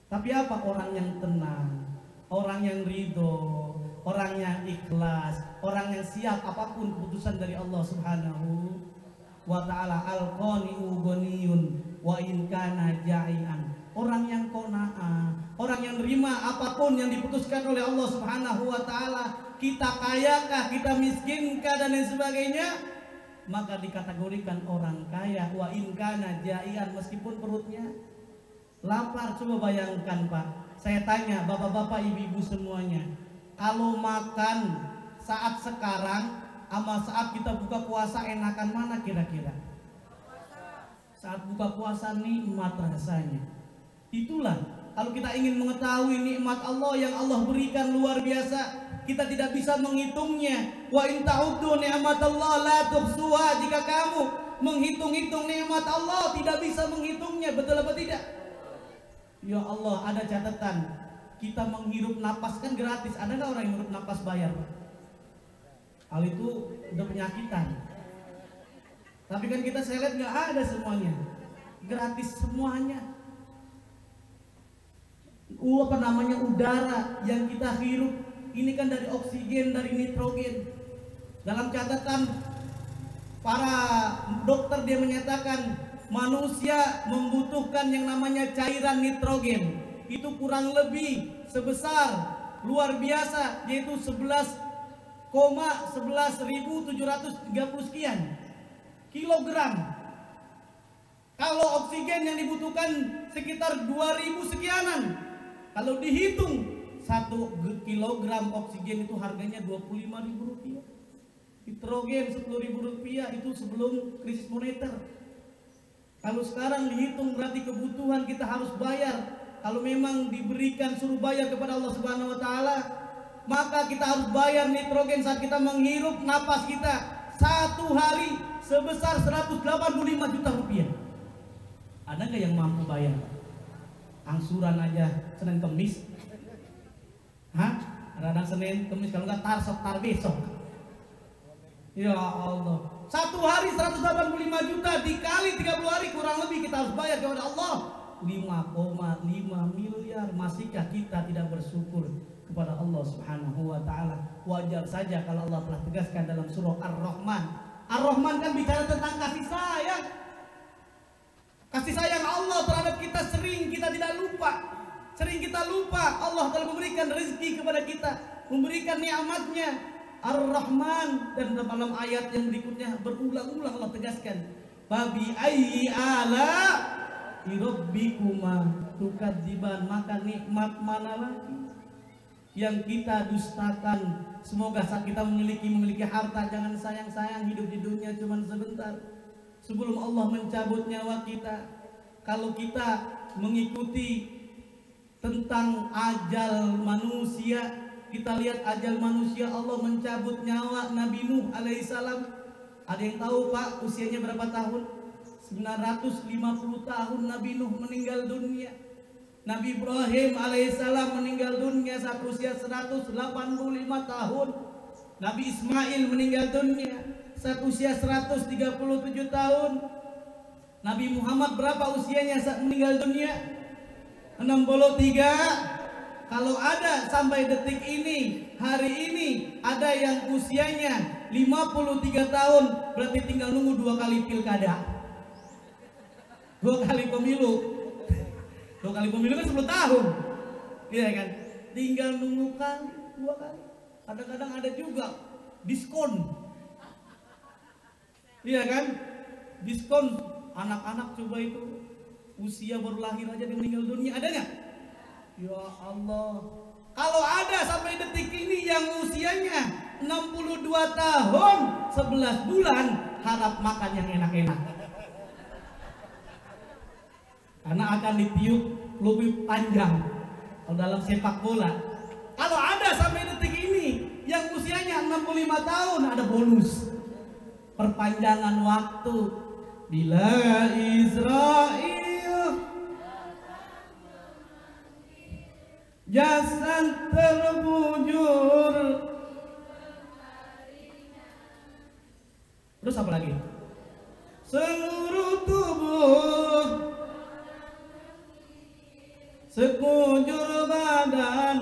Tapi apa? Orang yang tenang, orang yang ridho, orang yang ikhlas, orang yang siap apapun keputusan dari Allah Subhanahu wa ta'ala. Al-qani'u ghaniyun wa in kana ja'ian. Orang yang qanaah, orang yang nerima apapun yang diputuskan oleh Allah Subhanahu wa ta'ala. Kita kayakah, kita miskinkah dan lain sebagainya, maka dikategorikan orang kaya. Wa in kana ja'ian, meskipun perutnya lapar. Coba bayangkan Pak, saya tanya bapak-bapak, ibu-ibu semuanya, kalau makan saat sekarang sama saat kita buka puasa, enakan mana kira-kira? Saat buka puasa nikmat rasanya. Itulah kalau kita ingin mengetahui nikmat Allah yang Allah berikan luar biasa, kita tidak bisa menghitungnya. Wa in ta'uddu ni'matallahi la tuhsuha. Jika kamu menghitung-hitung nikmat Allah, tidak bisa menghitungnya. Betul apa tidak? Ya Allah, ada catatan. Kita menghirup napas kan gratis. Ada nggak orang yang menghirup napas bayar? Hal itu udah penyakitan. Tapi kan kita saya lihat nggak ada semuanya, gratis semuanya. Apa namanya, udara yang kita hirup ini kan dari oksigen, dari nitrogen. Dalam catatan para dokter dia menyatakan manusia membutuhkan yang namanya cairan nitrogen itu kurang lebih sebesar luar biasa, yaitu 11,11.730 sekian kilogram. Kalau oksigen yang dibutuhkan sekitar 2.000 sekianan. Kalau dihitung 1 kilogram oksigen itu harganya Rp25.000. Nitrogen Rp10.000 itu sebelum krisis moneter. Kalau sekarang dihitung berarti kebutuhan kita harus bayar. Kalau memang diberikan suruh bayar kepada Allah Subhanahu wa ta'ala, maka kita harus bayar nitrogen saat kita menghirup napas kita. 1 hari sebesar Rp185 juta. Ada nggak yang mampu bayar? Angsuran aja Senin Kemis. Hah? Radang Senin Kemis, kalau nggak tar besok. Ya Allah, 1 hari 185 juta dikali 30 hari kurang lebih kita harus bayar kepada Allah 5,5 miliar. Masihkah kita tidak bersyukur kepada Allah Subhanahu wa ta'ala? Wajar saja kalau Allah telah tegaskan dalam surah Ar-Rahman. Ar-Rahman kan bicara tentang kasih sayang. Kasih sayang Allah terhadap kita sering kita tidak lupa. Sering kita lupa Allah telah memberikan rezeki kepada kita, memberikan nikmatnya. Ar-Rahman, dan dalam ayat yang berikutnya berulang-ulang Allah tegaskan, Fabi ayyi ala rabbikuma tukadziban. Maka nikmat mana lagi yang kita dustakan? Semoga saat kita memiliki harta, jangan sayang-sayang hidup di dunia cuma sebentar. Sebelum Allah mencabut nyawa kita, kalau kita mengikuti tentang ajal manusia, kita lihat ajal manusia, Allah mencabut nyawa Nabi Nuh alaihissalam. Ada yang tahu Pak usianya berapa tahun? 950 tahun Nabi Nuh meninggal dunia. Nabi Ibrahim alaihissalam meninggal dunia saat usia 185 tahun. Nabi Ismail meninggal dunia saat usia 137 tahun. Nabi Muhammad berapa usianya saat meninggal dunia? 63. Kalau ada sampai detik ini, hari ini ada yang usianya 53 tahun, berarti tinggal nunggu 2 kali pilkada, 2 kali pemilu. 2 kali pemilu kan 10 tahun, iya kan? Tinggal nunggu 2 kali. Kadang-kadang ada juga diskon, iya kan? Diskon anak-anak, coba itu usia baru lahir aja dia meninggal dunia, ada nggak? Ya Allah, kalau ada sampai detik ini yang usianya 62 tahun 11 bulan, harap makan yang enak-enak, karena akan ditiup lebih panjang. Kalau dalam sepak bola, kalau ada sampai detik ini yang usianya 65 tahun, ada bonus perpanjangan waktu. Bila Israel jasad terbujur, terus apa lagi? Seluruh tubuh sekujur badan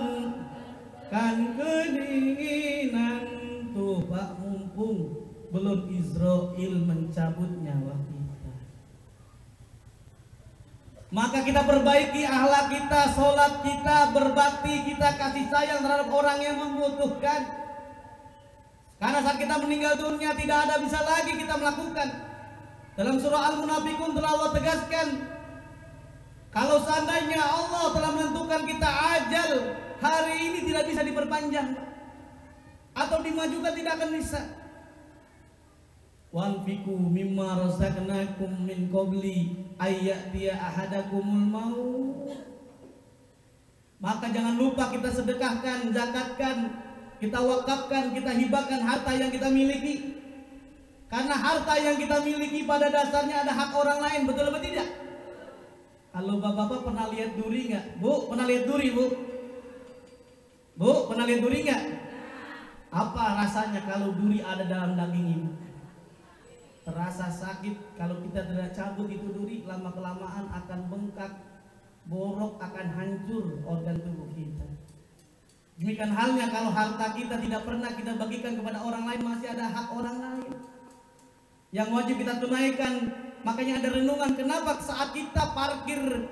kan kedinginan. Tuh Pak, mumpung belum Israel mencabut nyawa kita, maka kita perbaiki akhlak kita, sholat kita, berbakti kita, kasih sayang terhadap orang yang membutuhkan. Karena saat kita meninggal dunia tidak ada bisa lagi kita melakukan. Dalam surah Al-Munafikun telah Allah tegaskan, kalau seandainya Allah telah menentukan kita ajal hari ini tidak bisa diperpanjang atau dimajukan, tidak akan bisa. Wanfiku mimma razaqnakum min qabli ayyatiya ahadakumul maut. Maka jangan lupa kita sedekahkan, zakatkan, kita wakafkan, kita hibahkan harta yang kita miliki. Karena harta yang kita miliki pada dasarnya ada hak orang lain, betul atau tidak? Kalau bapak-bapak pernah lihat duri nggak? Bu, pernah lihat duri, Bu? Bu, pernah lihat duri nggak? Apa rasanya kalau duri ada dalam daging ibu? Terasa sakit. Kalau kita tidak cabut itu duri, lama-kelamaan akan bengkak, borok, akan hancur organ tubuh kita. Demikian halnya kalau harta kita tidak pernah kita bagikan kepada orang lain, masih ada hak orang lain yang wajib kita tunaikan. Makanya ada renungan, kenapa saat kita parkir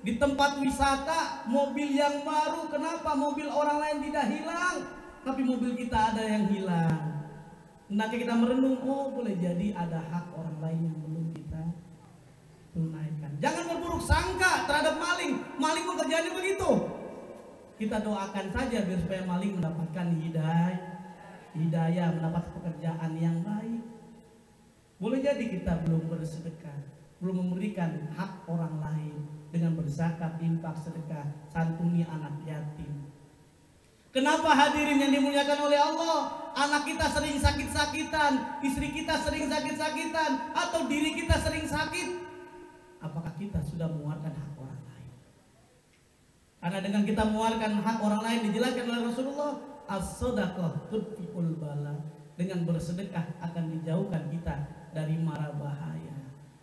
di tempat wisata mobil yang baru, kenapa mobil orang lain tidak hilang, tapi mobil kita ada yang hilang? Nanti kita merenung, oh boleh jadi ada hak orang lain yang belum kita tunaikan. Jangan berburuk sangka terhadap maling. Maling pun terjadi begitu. Kita doakan saja biar supaya maling mendapatkan hidayah, mendapat pekerjaan yang baik. Boleh jadi kita belum bersedekah, belum memberikan hak orang lain dengan berzakat, infak, sedekah, santuni anak yatim. Kenapa hadirin yang dimuliakan oleh Allah, anak kita sering sakit-sakitan, istri kita sering sakit-sakitan, atau diri kita sering sakit? Apakah kita sudah mengeluarkan hak orang lain? Karena dengan kita mengeluarkan hak orang lain, dijelaskan oleh Rasulullah, as-sadaqah tudfi'ul bala. Dengan bersedekah akan dijauhkan kita dari mara bahaya,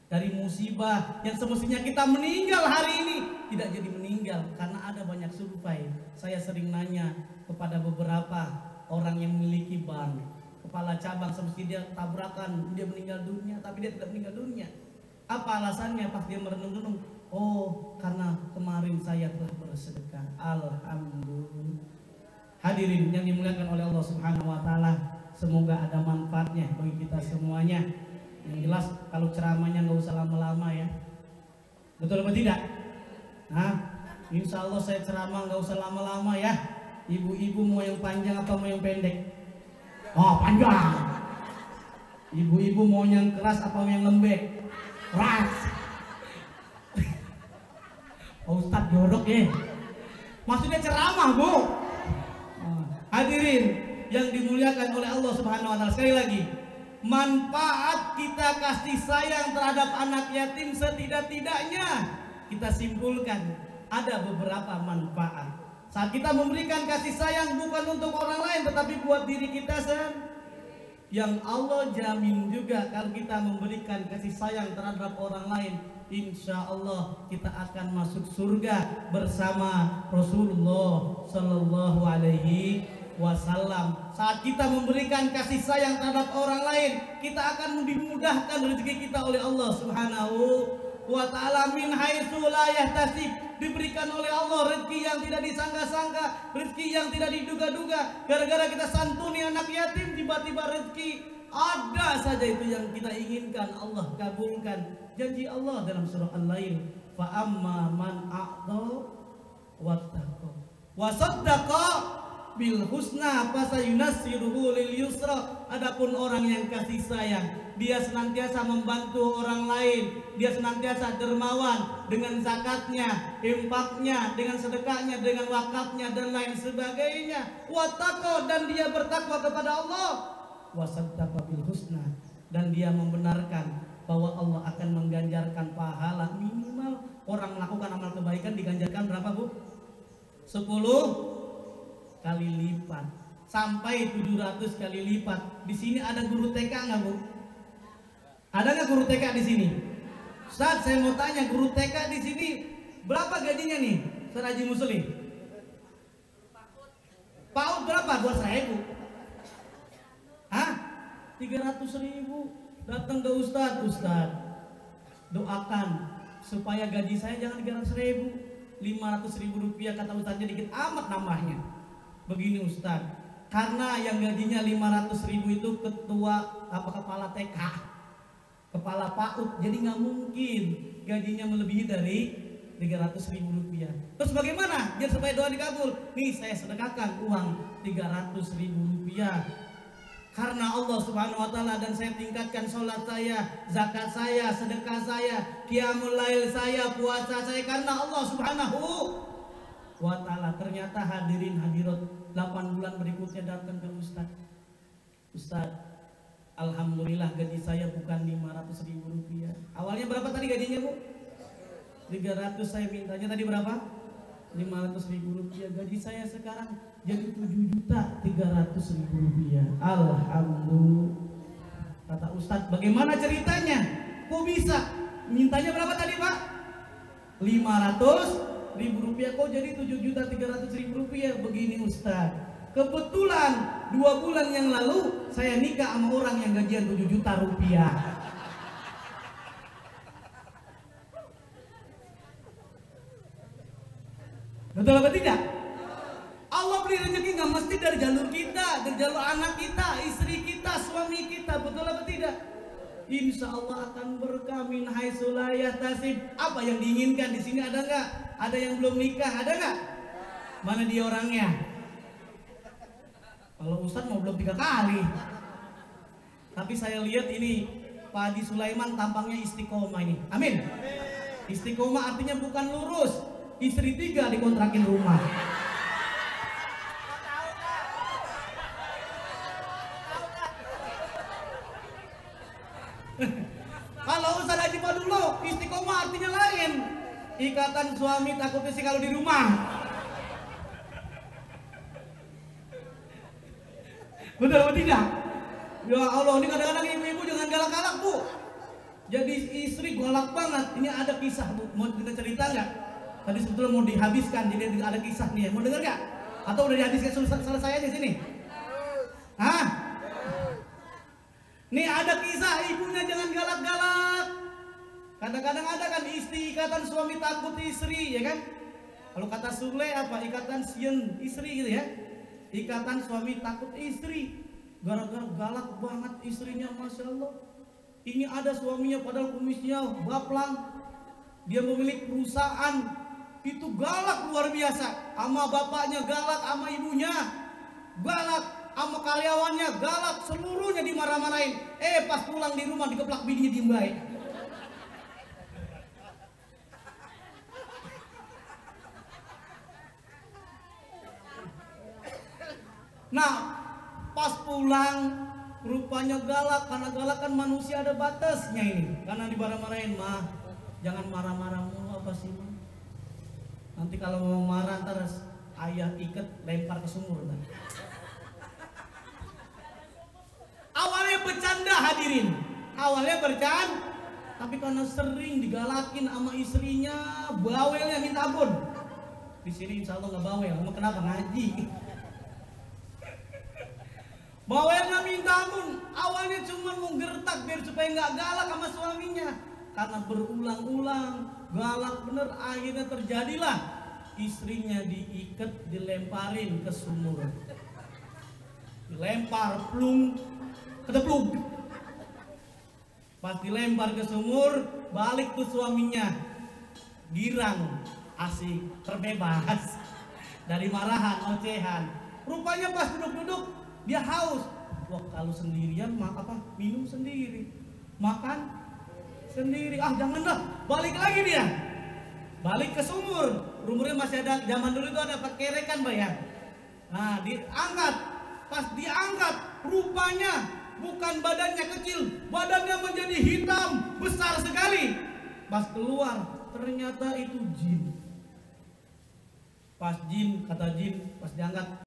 dari musibah yang semestinya kita meninggal hari ini tidak jadi meninggal. Karena ada banyak survei, saya sering nanya kepada beberapa orang yang memiliki bank, kepala cabang, semestinya dia tabrakan, dia meninggal dunia, tapi dia tidak meninggal dunia. Apa alasannya? Pas dia merenung-renung, oh karena kemarin saya telah bersedekah. Alhamdulillah. Hadirin yang dimuliakan oleh Allah Subhanahu wa taala, semoga ada manfaatnya bagi kita semuanya. Yang jelas kalau ceramahnya nggak usah lama-lama ya, betul apa tidak? Nah, insya Allah saya ceramah nggak usah lama-lama ya. Ibu-ibu mau yang panjang apa mau yang pendek? Oh panjang. Ibu-ibu mau yang keras apa mau yang lembek? Keras. Oh, Ustadz jorok ya. Maksudnya ceramah, Bu. Hadirin yang dimuliakan oleh Allah Subhanahu wa taala, sekali lagi, manfaat kita kasih sayang terhadap anak yatim setidak-tidaknya kita simpulkan ada beberapa manfaat. Saat kita memberikan kasih sayang bukan untuk orang lain tetapi buat diri kita sendiri. Yang Allah jamin juga kalau kita memberikan kasih sayang terhadap orang lain, insya Allah kita akan masuk surga bersama Rasulullah Sallallahu Alaihi Wasallam. Saat kita memberikan kasih sayang terhadap orang lain, kita akan dimudahkan rezeki kita oleh Allah Subhanahu wa ta'ala. Min haitsu la yahtasib, diberikan oleh Allah rezeki yang tidak disangka-sangka, rezeki yang tidak diduga-duga. Gara-gara kita santuni anak yatim, tiba-tiba rezeki ada saja itu yang kita inginkan Allah kabulkan. Janji Allah dalam surah Al-Lail, fa amma man a'ta wattaqa wa saddaqa bil husna fasayunassiruhu lil yusra. Adapun orang yang kasih sayang, dia senantiasa membantu orang lain, dia senantiasa dermawan dengan zakatnya, infaknya, dengan sedekahnya, dengan wakafnya dan lain sebagainya. Wattaqo, dan dia bertakwa kepada Allah. Wasaddaqa bil husna, dan dia membenarkan bahwa Allah akan mengganjarkan pahala minimal orang melakukan amal kebaikan diganjarkan berapa, Bu? 10 kali lipat sampai 700 kali lipat. Di sini ada guru TK nggak, Bu? Ada nggak guru TK di sini? Ustaz, saya mau tanya, guru TK di sini berapa gajinya nih? Ustaz Haji Muslim? PAUD berapa? 200.000. Hah? 300.000. Datang ke Ustaz, Ustaz doakan supaya gaji saya jangan 300.000, 500.000 rupiah. Kata Ustaznya dikit amat nambahnya. Begini Ustaz, karena yang gajinya 500.000 itu kepala TK, kepala PAUD, jadi nggak mungkin gajinya melebihi dari 300.000 rupiah. Terus bagaimana biar supaya doa dikabul? Nih saya sedekahkan uang 300.000 rupiah karena Allah Subhanahu wa Ta'ala, dan saya tingkatkan sholat saya, zakat saya, sedekah saya, qiyamul lail saya, puasa saya karena Allah Subhanahu wa Ta'ala. Ternyata hadirin hadirat 8 bulan berikutnya datang ke Ustaz, Ustaz, alhamdulillah gaji saya bukan 500.000 rupiah. Awalnya berapa tadi gajinya Bu? 300, saya mintanya tadi berapa? 500.000 rupiah. Gaji saya sekarang jadi 7.300.000 rupiah. Alhamdulillah. Kata Ustadz, bagaimana ceritanya? Kok bisa? Mintanya berapa tadi Pak? 500.000 rupiah. Kok jadi 7.300.000 rupiah? Begini Ustadz, kebetulan 2 bulan yang lalu saya nikah sama orang yang gajian 7 juta rupiah. Betul apa tidak? Allah beri rezeki nggak mesti dari jalur kita, dari jalur anak kita, istri kita, suami kita. Betul apa tidak? Insya Allah akan berkah min haitsu la yahtasib. Apa yang diinginkan di sini ada nggak? Ada yang belum nikah, ada nggak? Mana dia orangnya? Kalau Ustadz mau belum 3 kali. Tapi saya lihat ini Pak Haji Sulaiman tampangnya istiqomah ini. Amin. Istiqomah artinya bukan lurus. Istri 3 dikontrakin rumah. Kalau Ustaz Haji Fadullah, istiqomah artinya lain. Ikatan suami takut istri kalau di rumah. Betul atau tidak? Ya Allah, ini kadang-kadang ibu-ibu jangan galak-galak Bu. Jadi istri galak banget. Ini ada kisah Bu, mau kita cerita nggak? Tadi sebetulnya mau dihabiskan, jadi ada kisah nih. Mau dengar nggak? Atau udah dihabiskan selesai aja di sini? Hah? Nih ada kisah ibunya jangan galak-galak. Kadang-kadang ada kan ikatan suami takut istri, ya kan? Kalau kata Sule apa? Ikatan sieun istri gitu ya. Ikatan suami takut istri. Gara-gara galak banget istrinya, Masya Allah. Ini ada suaminya padahal kumisnya baplang. Dia memiliki perusahaan. Itu galak luar biasa, sama bapaknya galak, sama ibunya galak, sama karyawannya galak, seluruhnya dimarah-marahin. Pas pulang di rumah dikeplak bininya diem baik. Nah pas pulang rupanya galak, karena galak kan manusia ada batasnya ini. Karena dimarah-marahin, mah jangan marah-marah mulu apa sih mah? Nanti kalau mau marah ntar ayah ikat lempar ke sumur kan. Awalnya bercanda hadirin, awalnya bercanda, tapi karena sering digalakin sama istrinya, bawelnya minta ampun. Di sini insya Allah nggak bawel, emang kenapa ngaji? Bawelnya minta ampun, awalnya cuma mau gertak biar supaya nggak galak sama suaminya. Karena berulang-ulang galak bener, akhirnya terjadilah istrinya diikat, dilemparin ke sumur, dilempar plung, kedeplug. Pas dilempar ke sumur, balik tuh suaminya girang, asik, terbebas dari marahan, ocehan. Rupanya pas duduk-duduk dia haus. Wah kalau sendirian minum sendiri, makan sendiri. Ah janganlah, balik lagi dia. Balik ke sumur, rumurnya masih ada, zaman dulu itu ada kerekan Pak ya. Nah diangkat, pas diangkat rupanya bukan badannya kecil, badannya menjadi hitam, besar sekali. Pas keluar ternyata itu jin. Pas jin, kata jin, pas diangkat